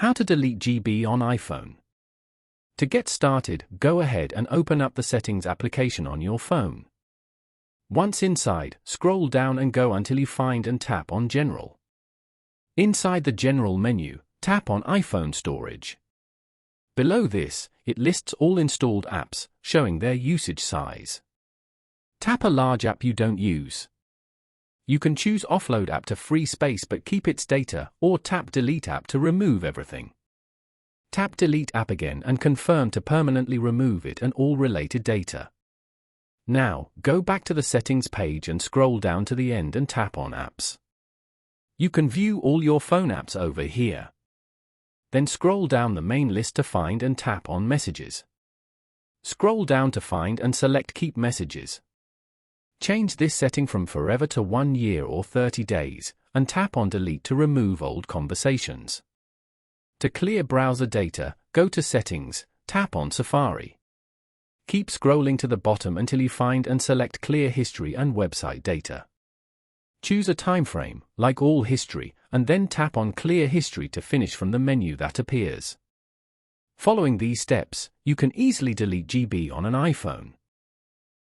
How to delete GB on iPhone. To get started, go ahead and open up the Settings application on your phone. Once inside, scroll down and go until you find and tap on General. Inside the General menu, tap on iPhone Storage. Below this, it lists all installed apps, showing their usage size. Tap a large app you don't use. You can choose Offload app to free space but keep its data, or tap Delete app to remove everything. Tap Delete app again and confirm to permanently remove it and all related data. Now, go back to the Settings page and scroll down to the end and tap on Apps. You can view all your phone apps over here. Then scroll down the main list to find and tap on Messages. Scroll down to find and select Keep Messages. Change this setting from forever to 1 year or 30 days, and tap on Delete to remove old conversations. To clear browser data, go to Settings, tap on Safari. Keep scrolling to the bottom until you find and select Clear History and Website Data. Choose a time frame, like All History, and then tap on Clear History to finish from the menu that appears. Following these steps, you can easily delete GB on an iPhone.